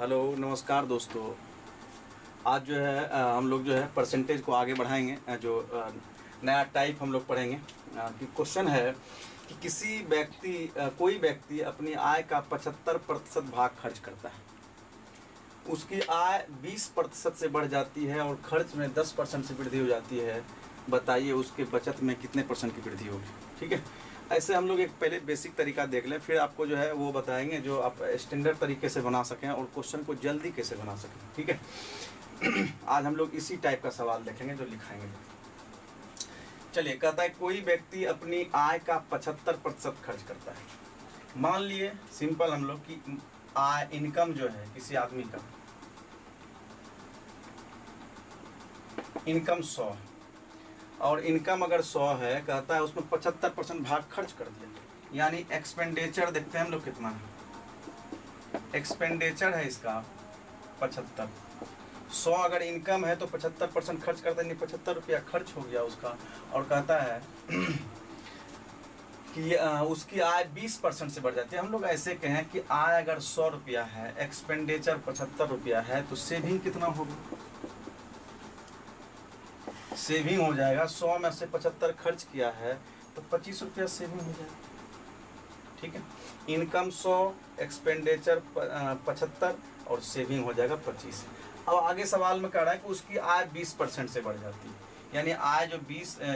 Hello नमस्कार दोस्तों। आज जो है हम लोग जो है परसेंटेज को आगे बढ़ाएंगे। नया टाइप हम लोग पढ़ेंगे। कि क्वेश्चन है कि किसी व्यक्ति कोई व्यक्ति अपनी आय का 75% भाग खर्च करता है। उसकी आय 20% से बढ़ जाती है और खर्च में 10% से वृद्धि हो जाती है। बताइए उसके बचत में कितने परसेंट की वृद्धि होगी। ठीक है, ऐसे हम लोग एक पहले बेसिक तरीका देख लें, फिर आपको जो है वो बताएंगे जो आप स्टैंडर्ड तरीके से बना सकें और क्वेश्चन को जल्दी कैसे बना सकें। ठीक है आज हम लोग इसी टाइप का सवाल देखेंगे जो लिखाएंगे। चलिए, कहता है कोई व्यक्ति अपनी आय का 75% खर्च करता है। मान लिए सिंपल हम लोग की आय इनकम जो है किसी आदमी का इनकम 100 और इनकम अगर 100 है, कहता है उसमें 75% भाग खर्च कर दिया। यानी एक्सपेंडिचर देखते हैं हम लोग कितना है। एक्सपेंडिचर है इसका 75। 100 अगर इनकम है तो 75% खर्च करता है, यानी 75 रुपया खर्च हो गया उसका। और कहता है कि उसकी आय 20% से बढ़ जाती है। हम लोग ऐसे कहें कि आय अगर 100 रुपया है, एक्सपेंडिचर 75 रुपया है, तो सेविंग कितना होगा। सेविंग हो जाएगा 100 में से 75 खर्च किया है तो 25 रुपया सेविंग हो जाएगा। ठीक है, इनकम 100, एक्सपेंडिचर 75 और सेविंग हो जाएगा 25। अब आगे सवाल में कह रहा है कि उसकी आय 20% से बढ़ जाती है। यानी आय जो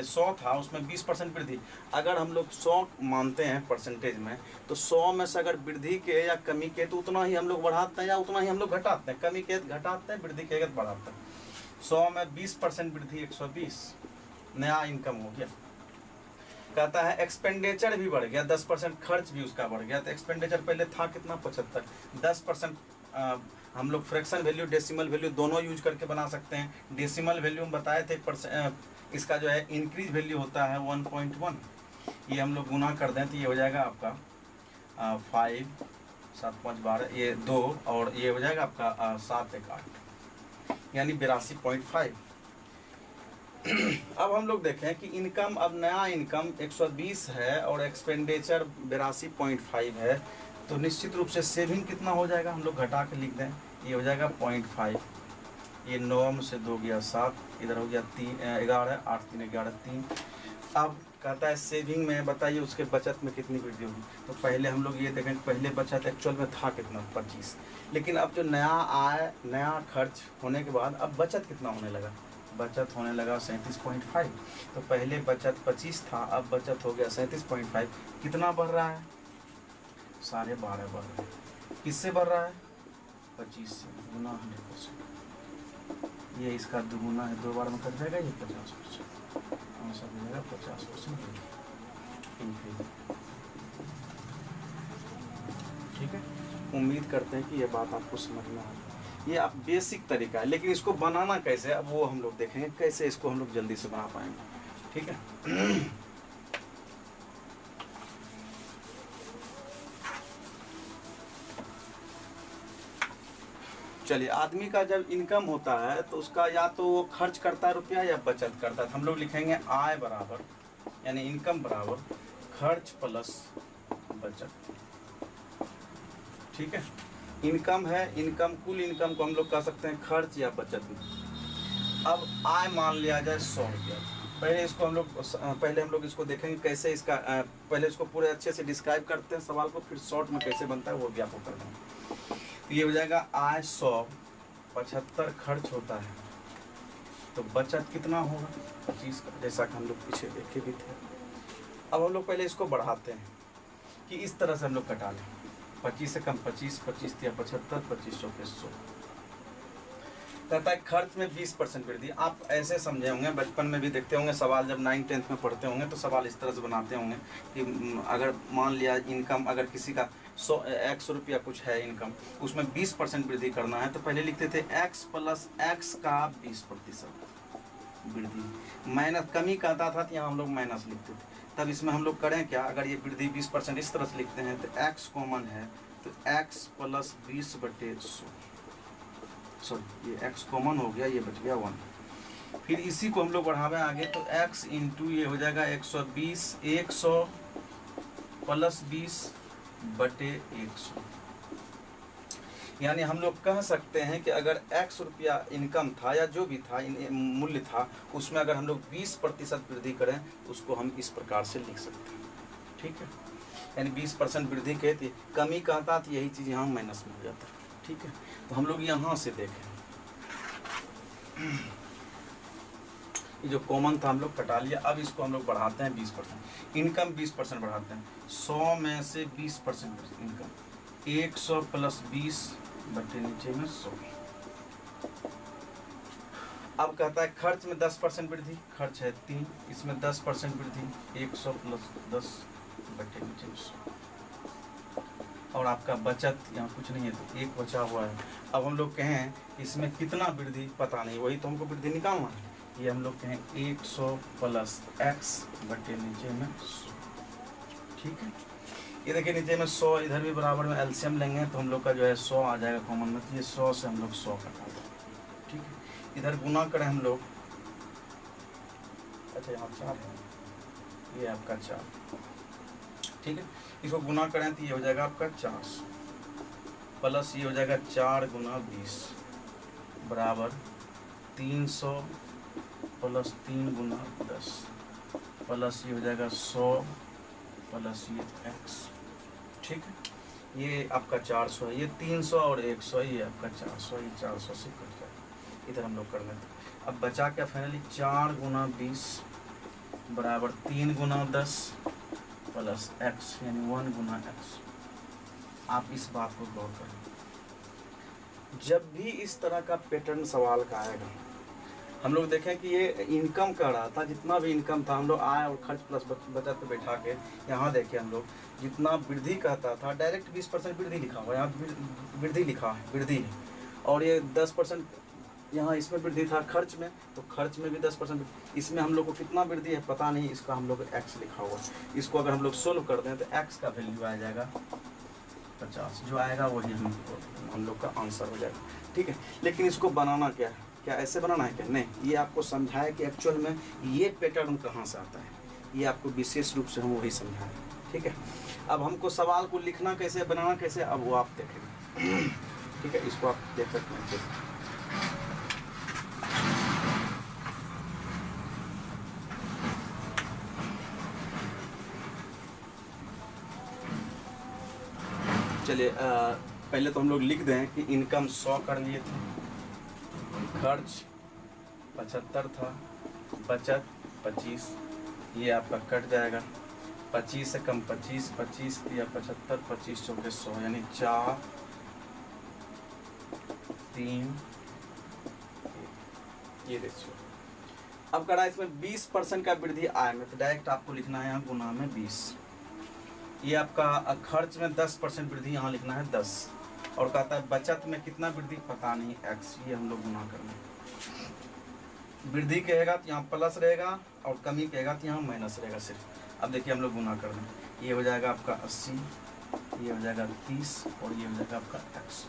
100 था उसमें 20% वृद्धि। अगर हम लोग 100 मानते हैं परसेंटेज में, तो 100 में से अगर वृद्धि के या कमी के तो उतना ही हम लोग बढ़ाते हैं या उतना ही हम लोग घटाते हैं। कमी के घटाते हैं, वृद्धि के बढ़ाते हैं। 100 में 20% वृद्धि 120 नया इनकम हो गया। कहता है एक्सपेंडिचर भी बढ़ गया, 10% खर्च भी उसका बढ़ गया। तो एक्सपेंडिचर पहले था कितना 75, 10% हम लोग फ्रैक्शन वैल्यू डेसिमल वैल्यू दोनों यूज करके बना सकते हैं। डेसिमल वैल्यू हम बताए थे इसका जो है इंक्रीज वैल्यू होता है 1.1। ये हम लोग गुना कर दें तो ये हो जाएगा आपका 5 7 5 12, ये 2 और ये हो जाएगा आपका 7 1 8, यानी 82.5। अब हम लोग देखें कि इनकम, अब नया इनकम 120 है और एक्सपेंडिचर 82.5 है, तो निश्चित रूप से सेविंग कितना हो जाएगा। हम लोग घटा के लिख दें, ये हो जाएगा 0.5। ये 9 में से 2 गया 7, इधर हो गया 3 11 8 3 11 3। अब कहता है सेविंग में बताइए उसके बचत में कितनी वृद्धि होगी। तो पहले हम लोग ये देखें, पहले बचत एक्चुअल में था कितना 25, लेकिन अब जो नया आय नया खर्च होने के बाद अब बचत कितना होने लगा। बचत होने लगा 37.5। तो पहले बचत 25 था, अब बचत हो गया 37.5। कितना बढ़ रहा है, 12.5 बढ़ रहा है। किससे बढ़ रहा है, 25 से। गुना 100%, ये इसका दुगुना है, 2 बार में कर जाएगा ये 50%। आंसर मिलेगा 50%। ठीक है, उम्मीद करते हैं कि ये बात आपको समझ में आ रही है। ये आप बेसिक तरीका है, लेकिन इसको बनाना कैसे, अब वो हम लोग देखेंगे कैसे इसको हम लोग जल्दी से बना पाएंगे। ठीक है चलिए, आदमी का जब इनकम होता है तो उसका या तो वो खर्च करता है रुपया या बचत करता है। हम लोग लिखेंगे आय बराबर, यानी इनकम बराबर खर्च प्लस बचत। ठीक है, इनकम है, इनकम कुल इनकम को हम लोग कह सकते हैं खर्च या बचत में। अब आय मान लिया जाए 100 रुपया। पहले हम लोग इसको देखेंगे कैसे इसका पहले इसको पूरे अच्छे से डिस्क्राइब करते हैं सवाल को, फिर शॉर्ट में कैसे बनता है वो भी आपको कर देंगे। तो ये हो जाएगा आय 100, 75 खर्च होता है, तो बचत कितना होगा 25 का, जैसा कि हम लोग पीछे देखे भी थे। अब हम लोग पहले इसको बढ़ाते हैं कि इस तरह से हम लोग कटा लें। 25 से कम 25, 25 या 75, 25 100 100। कहता है खर्च में 20% वृद्धि। आप ऐसे समझे होंगे, बचपन में भी देखते होंगे सवाल, जब 9 10th में पढ़ते होंगे तो सवाल इस तरह से बनाते होंगे कि अगर मान लिया इनकम अगर किसी का 100 रुपया कुछ है इनकम, उसमें 20% वृद्धि करना है, तो पहले लिखते थे x प्लस x का 20% वृद्धि। माइनस कमी कहता था तो यहाँ हम लोग माइनस लिखते थे। तब इसमें हम लोग करें क्या, अगर ये वृद्धि 20% इस तरह से लिखते हैं तो x कॉमन है, तो x प्लस 20/100, सॉरी ये x कॉमन हो गया, ये बच गया 1। फिर इसी को हम लोग बढ़ावे आगे, तो x इंटू ये हो जाएगा 120, 100 प्लस 20/100। यानी हम लोग कह सकते हैं कि अगर x रुपया इनकम था या जो भी था मूल्य था, उसमें अगर हम लोग 20% वृद्धि करें उसको हम इस प्रकार से लिख सकते हैं। ठीक है, यानी 20% वृद्धि कहती, कमी कहता तो यही चीज़ यहाँ माइनस में हो जाता है। ठीक है, तो हम लोग यहाँ से देखें, ये जो कॉमन था हम लोग कटा लिया। अब इसको हम लोग बढ़ाते हैं 20%, इनकम 20% बढ़ाते हैं। 100 में से 20% इनकम, 100 प्लस 20 बटे नीचे में 100। अब कहता है खर्च में 10% वृद्धि, खर्च है 3, इसमें 10% वृद्धि, 100 प्लस 10 बटे नीचे में 100। और आपका बचत यहाँ कुछ नहीं है तो 1 बचा हुआ है। अब हम लोग कहें इसमें कितना वृद्धि, पता नहीं, वही तो हमको वृद्धि निकालना है। ये हम लोग कहें 100 प्लस x बटे नीचे में 100। ठीक है, ये देखिए नीचे में 100, इधर भी बराबर में एलसीएम लेंगे तो हम लोग का जो है 100 आ जाएगा कॉमन में, तो ये 100 से हम लोग 100 कटा दें। ठीक है, इधर गुना करें हम लोग, अच्छा यहाँ 4 है, ये आपका 4। ठीक है, इसको गुना करें तो ये हो जाएगा आपका 400 प्लस ये हो जाएगा 4 गुना 20 बराबर 300 प्लस 3 गुना 10 प्लस ये हो जाएगा 100 प्लस ये x। ठीक है, ये आपका 400 है, ये 300 और 100, ये आपका 400, ये 400 से कट जाएगा। इधर हम लोग कर लेते हैं। अब बचा क्या फाइनली, 4 गुना 20 बराबर 3 गुना 10 प्लस x, यानी 1 गुना x। आप इस बात को गौर करें, जब भी इस तरह का पैटर्न सवाल का आएगा, हम लोग देखें कि ये इनकम कर रहा था, जितना भी इनकम था हम लोग आय और खर्च प्लस बचत पे बैठा के यहाँ देखें हम लोग जितना वृद्धि कहता था डायरेक्ट 20% वृद्धि लिखा हुआ, यहाँ वृद्धि लिखा है, वृद्धि है। और ये 10% यहाँ इसमें वृद्धि था खर्च में, तो खर्च में भी 10%, इसमें हम लोग को कितना वृद्धि है पता नहीं, इसका हम लोग x लिखा हुआ। इसको अगर हम लोग सोल्व कर दें तो x का वैल्यू आ जाएगा 50, जो आएगा वही हम लोग का आंसर हो जाएगा। ठीक है, लेकिन इसको बनाना क्या है, क्या ऐसे बनाना है क्या, नहीं, ये आपको समझाया कि एक्चुअल में ये पैटर्न कहाँ से आता है, ये आपको विशेष रूप से हम वही समझाएं। ठीक है, अब हमको सवाल को लिखना कैसे, बनाना कैसे, अब वो आप देखेंगे। ठीक है, इसको आप देख सकते हैं। चलिए पहले तो हम लोग लिख दें कि इनकम 100 कर लिए थे, खर्च 75 था, बचत 25, ये आपका कट जाएगा। 25 से कम 25, 25 दिया 75, 25 चौके 100, यानी 4 3, ये देखिए। अब करा इसमें 20% का वृद्धि आय में, तो डायरेक्ट आपको लिखना है यहाँ गुना में 20। ये आपका खर्च में 10% वृद्धि, यहाँ लिखना है 10। और कहता है बचत में कितना वृद्धि, पता नहीं x, ये हम लोग गुना करना है। वृद्धि कहेगा तो यहाँ प्लस रहेगा और कमी कहेगा तो यहाँ माइनस रहेगा सिर्फ। अब देखिए हम लोग गुना कर लें, ये हो जाएगा आपका 80, ये हो जाएगा 30 और ये हो जाएगा आपका x,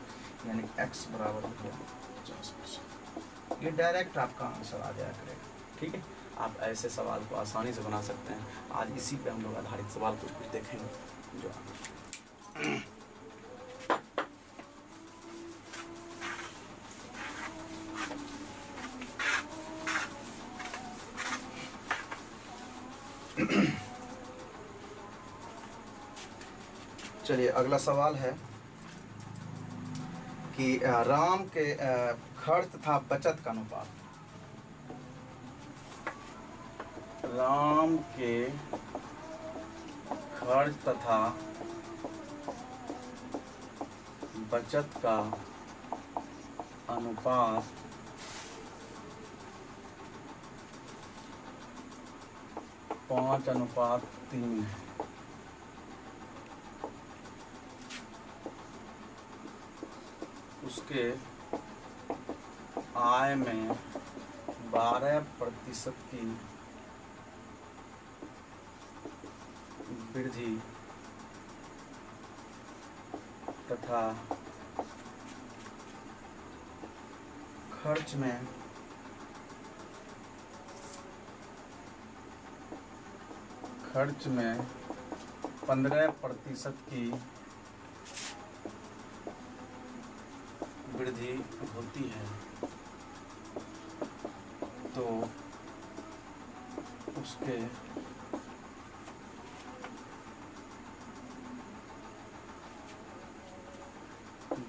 यानी x बराबर हो गया 50%। ये डायरेक्ट आपका आंसर आ जाया करेगा। ठीक है, आप ऐसे सवाल को आसानी से बना सकते हैं। आज इसी पे हम लोग आधारित सवाल कुछ देखेंगे जो चलिए अगला सवाल है कि राम के खर्च तथा बचत का अनुपात, राम के खर्च तथा बचत का अनुपात 5:3 है। उसके आय में 12% की वृद्धि तथा खर्च में 15% की वृद्धि होती है तो उसके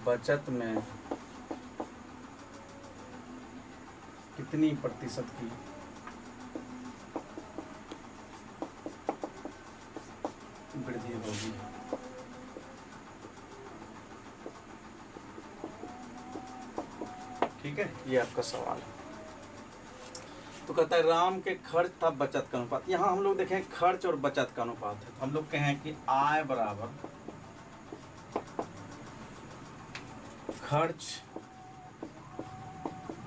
बचत में कितनी प्रतिशत की वृद्धि होगी। ठीक है, ये आपका सवाल है। तो कहता है राम के खर्च था बचत का अनुपात। यहाँ हम लोग देखें खर्च और बचत का अनुपात है, तो हम लोग कहें कि आय बराबर खर्च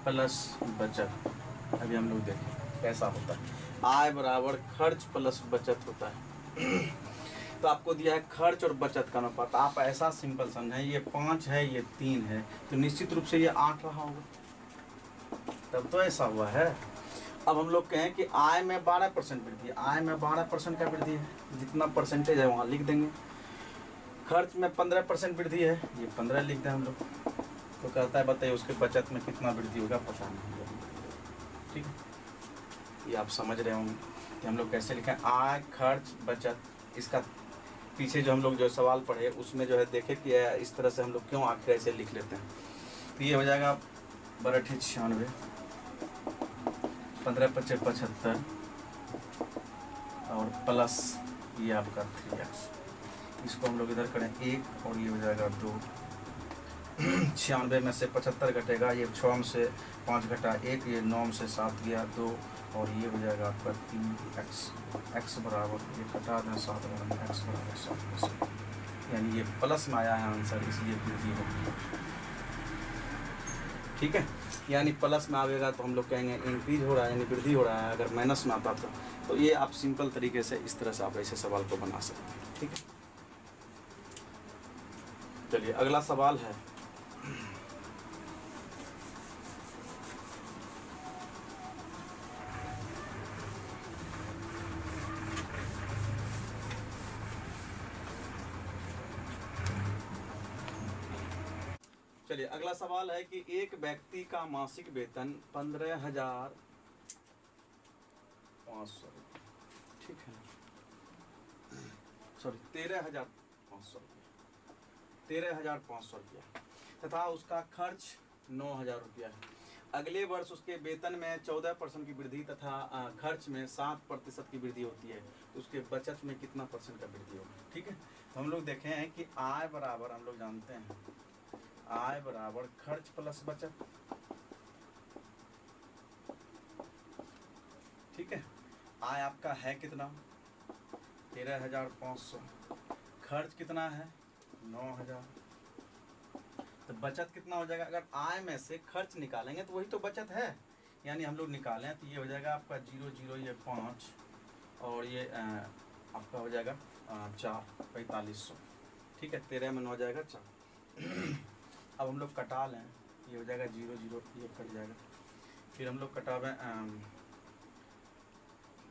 प्लस बचत। अभी हम लोग देखें कैसा होता है। आय बराबर खर्च प्लस बचत होता है। तो आपको दिया है खर्च और बचत का अनुपात। आप ऐसा सिंपल समझें, ये 5 है, ये 3 है, तो निश्चित रूप से ये 8 रहा होगा, तब तो ऐसा हुआ है। अब हम लोग कहें कि आय में 12% वृद्धि है। आय में 12% का वृद्धि है, जितना परसेंटेज है वहाँ लिख देंगे। खर्च में 15% वृद्धि है, ये 15 लिख दें हम लोग। तो कहता है बताइए उसके बचत में कितना वृद्धि होगा, पता नहीं। ठीक है, ये आप समझ रहे होंगे कि हम लोग कैसे लिखें आय खर्च बचत। इसका पीछे जो हम लोग जो सवाल पढ़े उसमें जो है देखे कि इस तरह से हम लोग क्यों आखिर ऐसे लिख लेते हैं। तो ये हो जाएगा 12×96, 15×5 = 75 और प्लस ये आपका 3x। इसको हम लोग इधर करें 1 और ये हो जाएगा 2। 96 में से 75 घटेगा, ये 6 में से 5 घटा 1, ये 9 में से 7 गया 2 और ये हो जाएगा आपका 3x। x बराबर ये कटा दें 7 में, x बराबर 7, यानी ये प्लस में आया है आंसर, इसलिए वृद्धि होगी। ठीक है, यानी प्लस में आएगा तो हम लोग कहेंगे इंक्रीज हो रहा है, यानी वृद्धि हो रहा है। अगर माइनस में आता तो ये आप सिंपल तरीके से इस तरह से आप ऐसे सवाल को बना सकते हैं। ठीक है, चलिए अगला सवाल है। चलिए अगला सवाल है कि एक व्यक्ति का मासिक वेतन 15,500, ठीक है, सॉरी 13,500 रुपया, 13,500 रुपया तथा उसका खर्च 9,000 रुपया है। अगले वर्ष उसके वेतन में 14% की वृद्धि तथा खर्च में 7% की वृद्धि होती है, तो उसके बचत में कितना % का वृद्धि होगी। ठीक है, तो हम लोग देखें हैं कि आय बराबर हम लोग जानते हैं आय बराबर खर्च प्लस बचत। ठीक है, आय आपका है कितना 13,500, खर्च कितना है 9,000, तो बचत कितना हो जाएगा। अगर आय में से खर्च निकालेंगे तो वही तो बचत है, यानी हम लोग निकालें तो ये हो जाएगा आपका 0 0 ये 5 और ये आपका हो जाएगा 4 4500। ठीक है, 13 में 9 जाएगा 4। अब हम लोग कटा लें, ये हो जाएगा 0 0 ये कट जाएगा। फिर हम लोग कटावें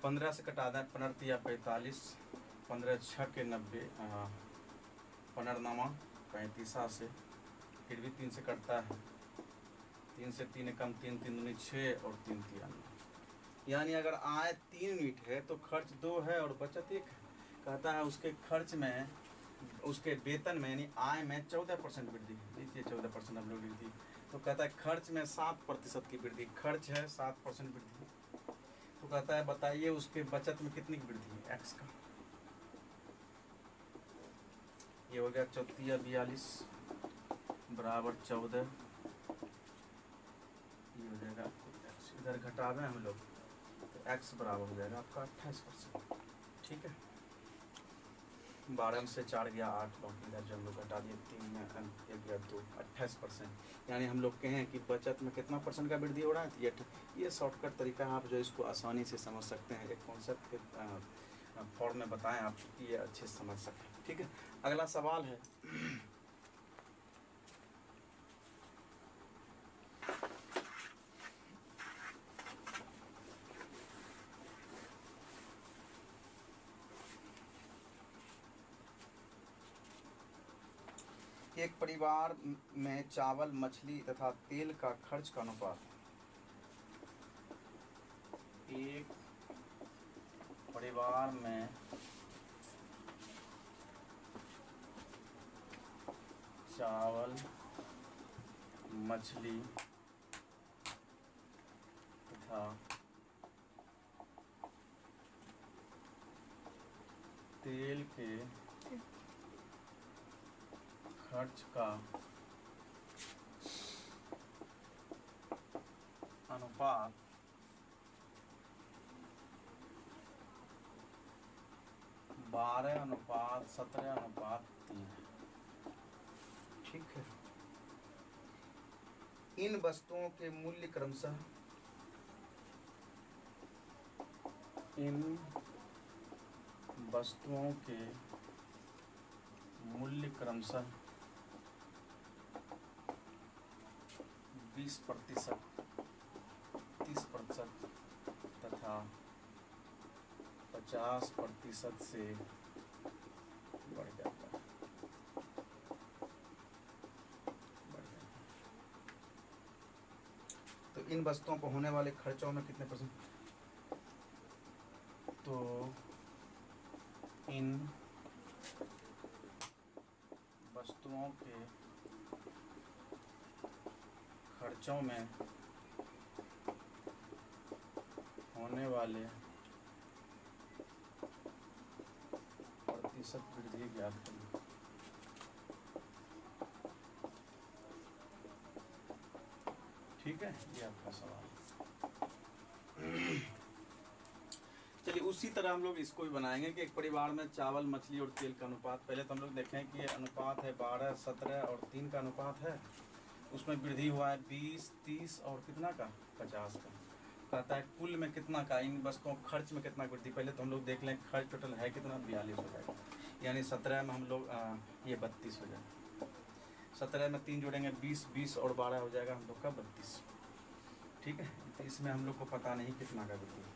15 से कटा दें, 15 या 45, 15 6 के 90, 15 35 से, फिर भी 3 से कटता है, 3 से 3 कम 3 3 दूनी 6 और 3 3, यानी अगर आय 3 यूनिट है तो खर्च 2 है और बचत 1 है। कहता है उसके खर्च में उसके वेतन में यानी आय में 14% वृद्धि, देखिए 14% हम लोग वृद्धि। तो कहता है खर्च में 7% की वृद्धि, खर्च है 7% वृद्धि। तो कहता है बताइए उसके बचत में कितनी वृद्धि है x का। ये हो गया 34 42 बराबर 14, ये हो जाएगा x, इधर घटावे हम लोग तो x बराबर हो जाएगा आपका 28%। ठीक है, 12 में से 4 गया 8, बाकी इधर जो हम लोग घटा दिए 3 में 1 गया 2, 28%। यानी हम लोग कहें कि बचत में कितना % का वृद्धि हो रहा है। तो ये शॉर्टकट तरीका है, आप जो इसको आसानी से समझ सकते हैं, एक कॉन्सेप्ट के फॉर्म में बताएं आप ये अच्छे से समझ सकें। ठीक है, अगला सवाल है एक परिवार में चावल, मछली तथा तेल का खर्च का अनुपात। एक परिवार में चावल, मछली तथा तेल के खर्च का अनुपात 12:17:3। ठीक है। इन वस्तुओं के मूल्य क्रमशः इन वस्तुओं के मूल्य क्रमशः 20%, 30% तथा 50% से बढ़ जाता है। तो इन वस्तुओं पर होने वाले खर्चों में कितने %? तो इन वस्तुओं के खर्चों में होने वाले प्रतिशत वृद्धि ज्ञात करें। ठीक है, ये आपका सवाल। चलिए उसी तरह हम लोग इसको भी बनाएंगे कि एक परिवार में चावल, मछली और तेल का अनुपात। पहले तो हम लोग देखें कि अनुपात है 12, 17 और 3 का अनुपात है। उसमें वृद्धि हुआ है 20, 30 और कितना का 50 का। कहता है कुल में कितना का, इन वस्तुओं खर्च में कितना वृद्धि। पहले तो हम लोग देख लें खर्च टोटल है कितना, 42 हो जाएगा। यानी 17 में हम लोग ये 32 हो जाएगा। 17 में 3 जोड़ेंगे 20, 20 और 12 हो जाएगा हम लोग का 32। ठीक है। तो इसमें हम लोग को पता नहीं कितना का वृद्धि है।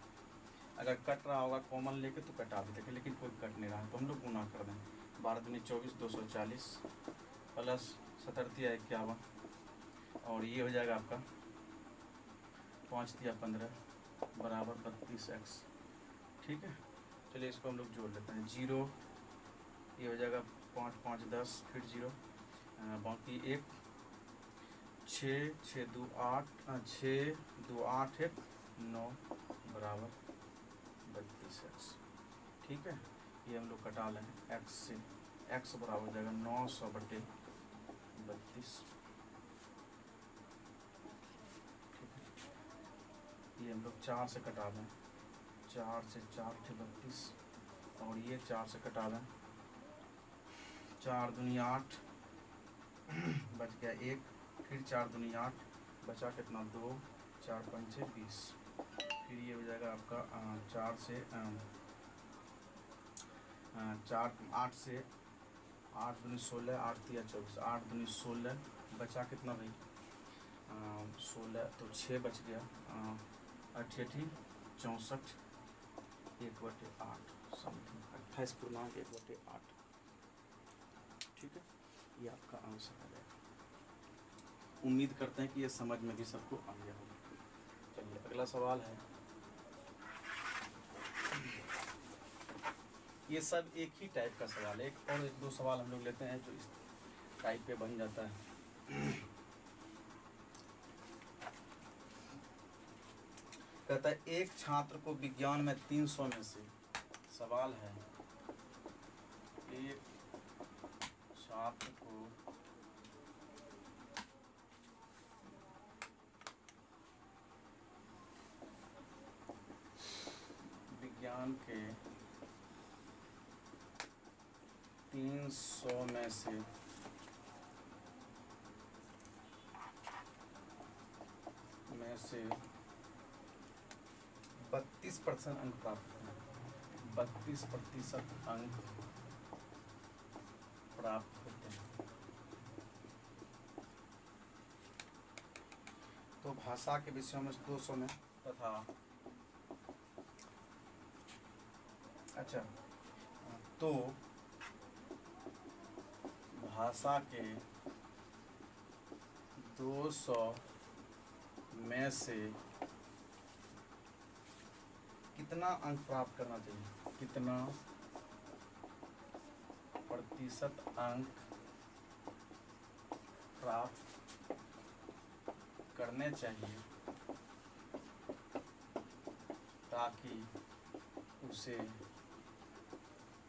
अगर कट रहा होगा कॉमन लेके तो कटा भी देखें, लेकिन कोई कट नहीं रहा है तो हम लोग गुना कर दें। 12 दूनी 24, 240 प्लस 17 51 और ये हो जाएगा आपका 5 तिया 15 बराबर 32x। ठीक है। चलिए इसको हम लोग जोड़ लेते हैं। 0 ये हो जाएगा 5 5 10 फिर 0 बाकी 1 6 6 2 8 6 2 8 1 9 बराबर 32x। ठीक है। ये हम लोग कटा लें x से। x बराबर हो जाएगा 900/32। ठीक है। ये हम लोग 4 से कटा दें। 4 से 4 थे 32 और ये 4 से कटा दें। 4 दूनी 8 बच गया 1 फिर 4 दूनी 8 बचा कितना 2 4 5 20। फिर ये हो जाएगा आपका 4 से 4 8 से 8 दूनी 16 8 तिया 24 8 दूनी 16 बचा कितना भाई 16 तो 6 बच गया 8 64 1/8 समथिंग 28.1/8। ठीक है। ये आपका आंसर आ जाएगा। उम्मीद करते हैं कि ये समझ में भी सबको आ गया होगा। चलिए अगला सवाल है। ये सब एक ही टाइप का सवाल है। एक और 1-2 सवाल हम लोग लेते हैं जो इस टाइप पे बन जाता है। कहता है एक छात्र को विज्ञान में 300 में से, सवाल है एक छात्र को विज्ञान के 300 में से 32% अंक प्राप्त करें। 32% अंक प्राप्त होते हैं। तो भाषा के विषयों में 200 में तथा अच्छा तो भाषा के 200 में से कितना अंक प्राप्त करना चाहिए, कितना प्रतिशत अंक प्राप्त करने चाहिए ताकि उसे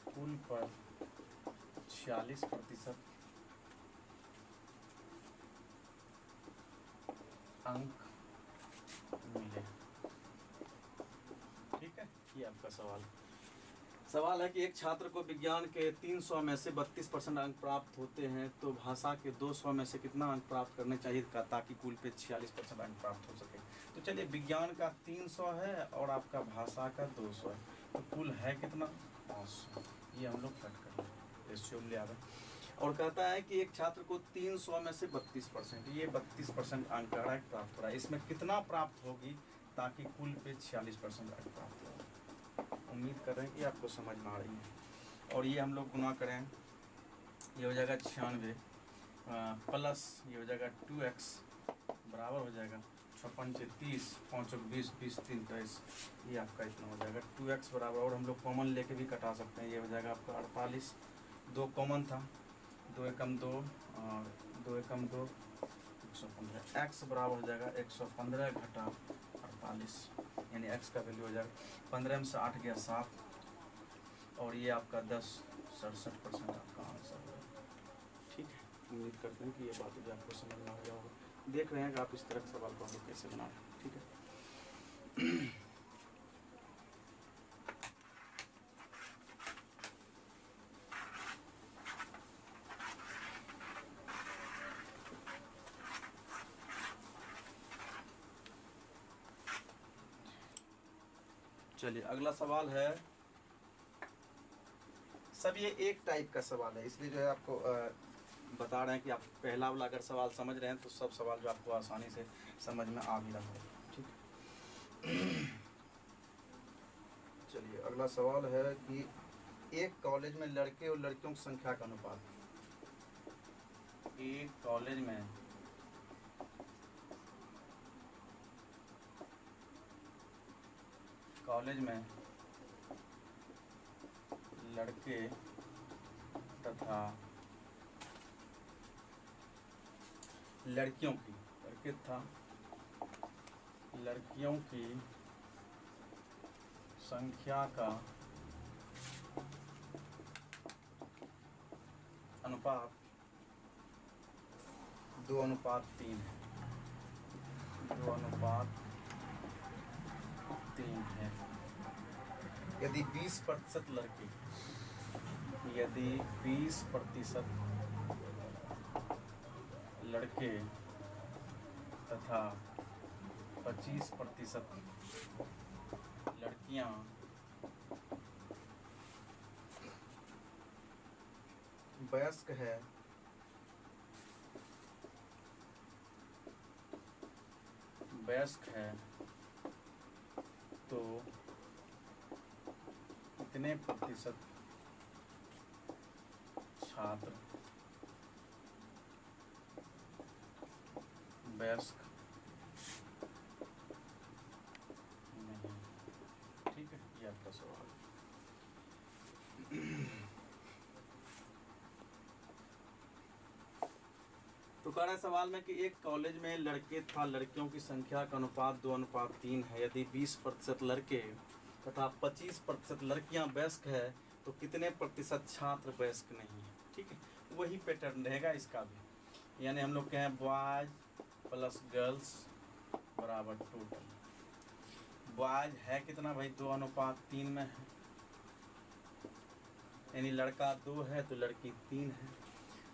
कुल पर 46% अंक मिले। ठीक है, ये आपका सवाल है कि एक छात्र को विज्ञान के 300 में से 32% अंक प्राप्त होते हैं, तो भाषा के 200 में से कितना अंक प्राप्त करने चाहिए ताकि कुल पे 46% अंक प्राप्त हो सके। तो चलिए, विज्ञान का 300 है और आपका भाषा का 200 है, तो कुल है कितना, 500। ये हम लोग कट कर लें, रेशियो में ले आवे। और कहता है कि एक छात्र को 300 में से 32%, ये 32% अंक प्राप्त हो रहा है, इसमें कितना प्राप्त होगी ताकि कुल पे 46% अंक प्राप्त हो। उम्मीद कर रहे हैं कि आपको समझ में आ रही है। और ये हम लोग गुना करें, ये हो जाएगा 96 प्लस ये हो जाएगा 2x बराबर हो जाएगा 56 से 30, 5 और 20, 20 3 23, ये आपका इतना हो जाएगा 2x बराबर। और हम लोग कॉमन लेके भी कटा सकते हैं, ये हो जाएगा आपका 48, 2 कॉमन था, 2 एकम 2 और 2 एकम 2, 115। x बराबर हो जाएगा 115 घटा 48, यानी x का वैल्यू हो जाएगा 15 में से 8 गया 7, और ये आपका 67% आपका आंसर है। ठीक है, उम्मीद करते हैं कि ये बात भी आपको समझ में आ गया होगा। देख रहे हैं कि आप इस तरह के सवाल को हम लोग कैसे बना रहे हैं। ठीक है, चलिए अगला सवाल है। सब ये एक टाइप का सवाल है, इसलिए जो है आपको बता रहे हैं कि आप पहला वाला अगर सवाल समझ रहे हैं तो सब सवाल जो आपको आसानी से समझ में आ भी रहा है। ठीक है, चलिए अगला सवाल है कि एक कॉलेज में लड़के और लड़कियों की संख्या का अनुपात, एक कॉलेज में लड़के तथा लड़कियों की संख्या का अनुपात 2:3 है, 2:3 है। यदि 20% लड़के तथा 25% लड़कियां वयस्क है तो कितने प्रतिशत छात्र वयस्क नहीं। ठीक है, ये आपका सवाल। तो कह रहे हैं सवाल में कि एक कॉलेज में लड़के तथा लड़कियों की संख्या का अनुपात 2:3 है। यदि 20% लड़के तथा 25% लड़कियां वयस्क है तो कितने प्रतिशत छात्र वयस्क नहीं है। ठीक है, वही पैटर्न रहेगा इसका भी, यानी हम लोग कहें बॉयज प्लस गर्ल्स बराबर टोटल। बॉयज है कितना भाई, 2:3 में है, यानी लड़का 2 है तो लड़की 3 है,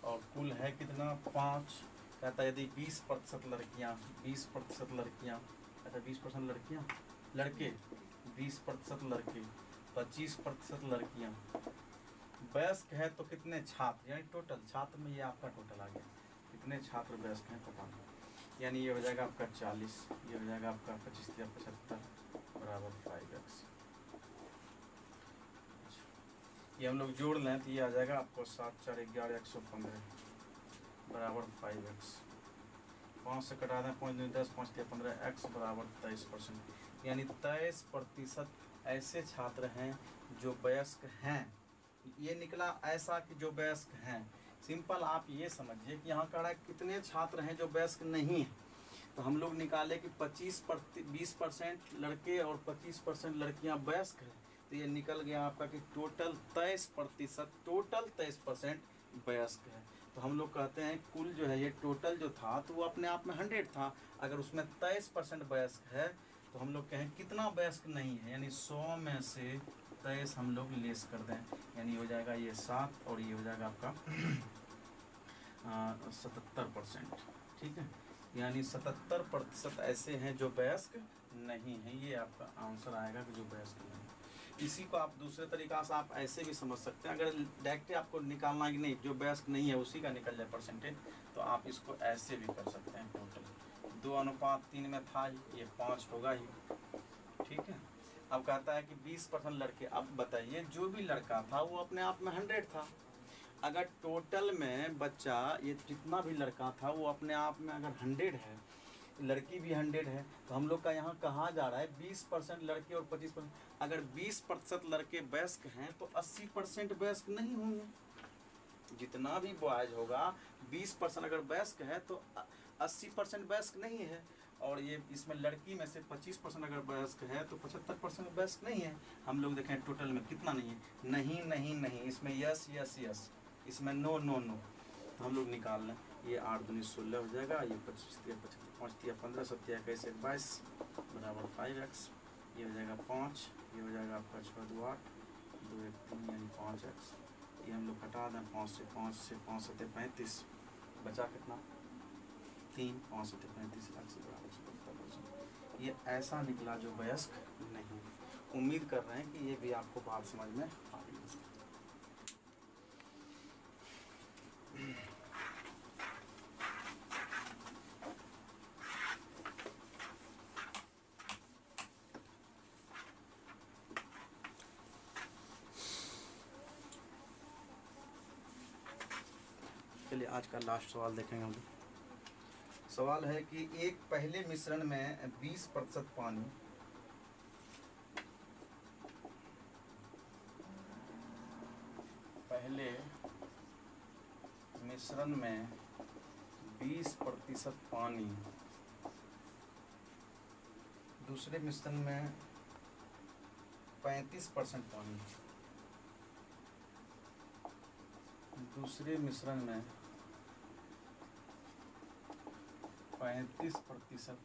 और कुल है कितना 5। कहता है यदि 20% लड़कियाँ, 20% लड़कियाँ, अच्छा 20% लड़कियाँ, लड़के 20% लड़के, 25% लड़कियाँ वयस्क है तो कितने छात्र, यानी टोटल छात्र में ये आपका टोटल आ गया, कितने छात्र वयस्क हैं पता नहीं। यानी ये हो जाएगा आपका 40, ये हो जाएगा आपका 25 या 75 बराबर 5x। ये हम लोग जोड़ लें तो ये आ जाएगा आपको 7 4 11 115। बराबर 5x। 5 से कटा दें 5 10 5 15, x बराबर 23%। यानी 23% ऐसे छात्र हैं जो वयस्क हैं। ये निकला ऐसा कि जो वयस्क हैं। सिंपल आप ये समझिए कि यहाँ कह रहा है कितने छात्र हैं जो वयस्क नहीं हैं। तो हम लोग निकाले कि 20% लड़के और 25% लड़कियाँ वयस्क हैं। तो ये निकल गया आपका कि टोटल 23% वयस्क है। तो हम लोग कहते हैं कुल जो है ये टोटल जो था तो वो अपने आप में 100 था। अगर उसमें 23% वयस्क है तो हम लोग कहें कितना वयस्क नहीं है, यानी 100 में से 23 हम लोग लेस कर दें, यानी हो जाएगा ये 7 और ये हो जाएगा आपका 77%। ठीक है, यानी 77% ऐसे हैं जो वयस्क नहीं हैं। ये आपका आंसर आएगा कि जो वयस्क नहीं। इसी को आप दूसरे तरीका से आप ऐसे भी समझ सकते हैं। अगर डायरेक्ट आपको निकालना ही नहीं, जो वयस्क नहीं है उसी का निकल जाए परसेंटेज, तो आप इसको ऐसे भी कर सकते हैं। टोटल 2:3 में था, ये 5 होगा ही। ठीक है, अब कहता है कि 20% लड़के। अब बताइए जो भी लड़का था वो अपने आप में 100 था। अगर टोटल में बच्चा ये जितना भी लड़का था वो अपने आप में अगर 100 है, लड़की भी 100 है, तो हम लोग का यहाँ कहा जा रहा है 20% लड़के और 25%। अगर 20% लड़के वयस्क हैं तो 80% वयस्क नहीं होंगे। जितना भी बॉयज होगा 20% अगर वयस्क है तो 80% वयस्क नहीं है। और ये इसमें लड़की में से 25% अगर वयस्क है तो 75% वयस्क नहीं है। हम लोग देखें टोटल में कितना नहीं है। नहीं नहीं नहीं, इसमें यस यस यस, इसमें नो नो नो। तो हम लोग निकाल लें, ये 8 दूनी 16 हो जाएगा, ये 25 5 15 7 21 22 बराबर 5x। ये हो जाएगा 5, ये हो जाएगा आपका 6 2 8 2 1 3 यानी 5x। ये हम लोग हटा दें 5 से 5 7 35, बचा कितना 3, 5 7 35 x बराबर 77%। ये ऐसा निकला जो वयस्क नहीं। उम्मीद कर रहे हैं कि ये भी आपको बात समझ में आ रही है। चलिए आज का लास्ट सवाल देखेंगे हम। सवाल है कि एक पहले मिश्रण में 20% पानी, पहले मिश्रण में 20% पानी, दूसरे मिश्रण में 35% पानी, दूसरे मिश्रण में 35%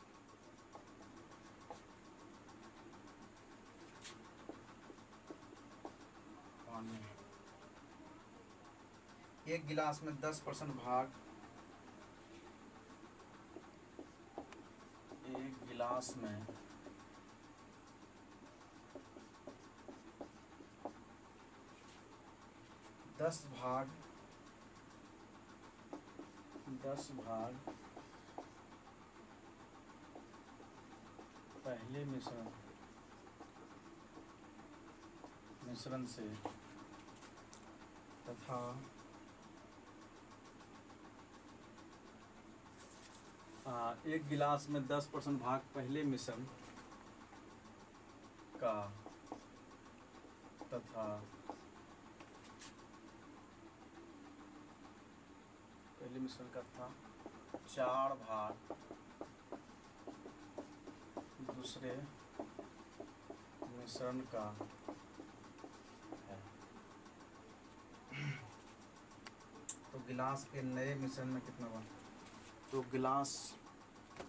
पानी। एक गिलास में 10% भाग, एक गिलास में 10 भाग पहले मिश्रण से तथा एक गिलास में 10% भाग पहले मिश्रण का तथा पहले मिश्रण का था 4 भाग दूसरे मिश्रण का है। तो गिलास के नए मिश्रण में कितना बना? तो गिलास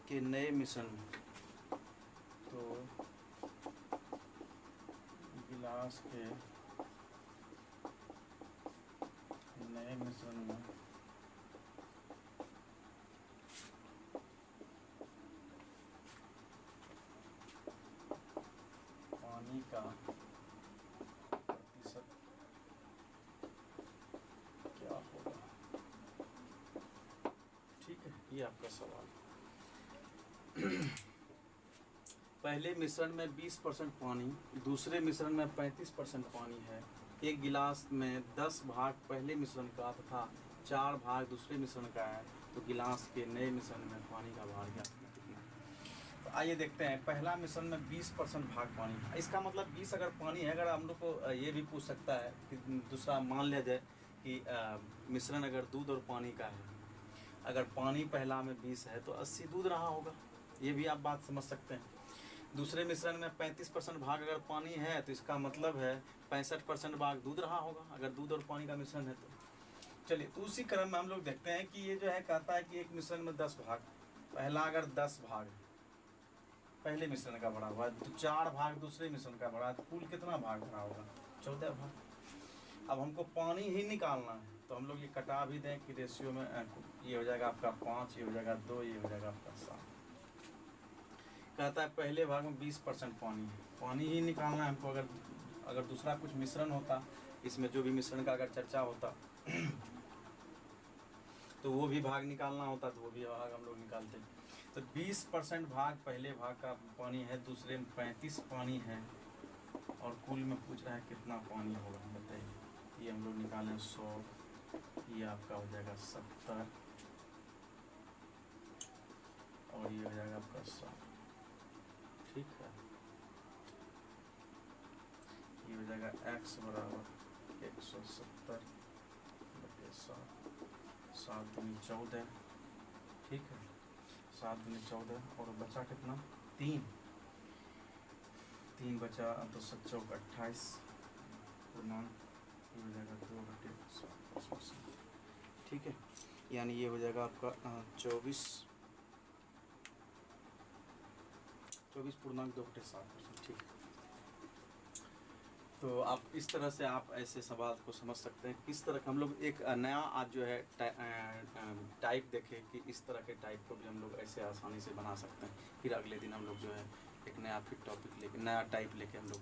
के नए मिश्रण में, तो गिलास के नए मिश्रण में पानी का प्रतिशत क्या होगा? ठीक है, ये आपका सवाल। पहले मिश्रण में 20% पानी, दूसरे मिश्रण में 35% पानी है। एक गिलास में 10 भाग पहले मिश्रण का तथा 4 भाग दूसरे मिश्रण का है, तो गिलास के नए मिश्रण में पानी का भाग कितना। तो आइए देखते हैं, पहला मिश्रण में 20% भाग पानी है। इसका मतलब 20 अगर पानी है, अगर हम लोग को ये भी पूछ सकता है कि दूसरा मान लिया जाए कि मिश्रण अगर दूध और पानी का है, अगर पानी पहला में 20 है तो 80 दूध रहा होगा, ये भी आप बात समझ सकते हैं। दूसरे मिश्रण में 35% भाग अगर पानी है तो इसका मतलब है 65% भाग दूध रहा होगा, अगर दूध और पानी का मिश्रण है तो। चलिए, तो उसी क्रम में हम लोग देखते हैं कि ये जो है कहता है कि एक मिश्रण में 10 भाग, पहला अगर 10 भाग पहले मिश्रण का भरा हुआ है, तो 4 भाग दूसरे मिश्रण का भरा है, तो कुल कितना भाग भरा होगा? 14 भाग। अब हमको पानी ही निकालना है, तो हम लोग ये कटा भी दें कि रेशियो में ये हो जाएगा आपका 5, ये हो जाएगा 2, ये हो जाएगा आपका 7। कहता है पहले भाग में 20% पानी है, पानी ही निकालना है हमको। अगर दूसरा कुछ मिश्रण होता, इसमें जो भी मिश्रण का अगर चर्चा होता तो वो भी भाग निकालना होता, तो वो भी भाग हम लोग निकालते। तो 20% भाग पहले भाग का पानी है, दूसरे में 35 पानी है, और कुल में पूछ रहा है कितना पानी होगा, बताइए। ये हम लोग निकालें 100, ये आपका हो जाएगा 70, और ये हो जाएगा आपका 100। ठीक है, ये हो जाएगा x बराबर 170 बटे 7 दूनी 14। ठीक है, 7 दूनी 14, और बचा कितना? 3 बचा, तो 7 चौक 28 पूर्णांक, ये हो जाएगा 2 बटे 100। ठीक है, यानी ये हो जाएगा आपका 24 पूर्णांक 2 बटे 7%। ठीक है, तो आप इस तरह से आप ऐसे सवाल को समझ सकते हैं। किस तरह हम लोग एक नया आज जो है टाइप देखें कि इस तरह के टाइप को भी हम लोग ऐसे आसानी से बना सकते हैं। फिर अगले दिन हम लोग जो है एक नया फिर टॉपिक लेके, नया टाइप लेके हम लोग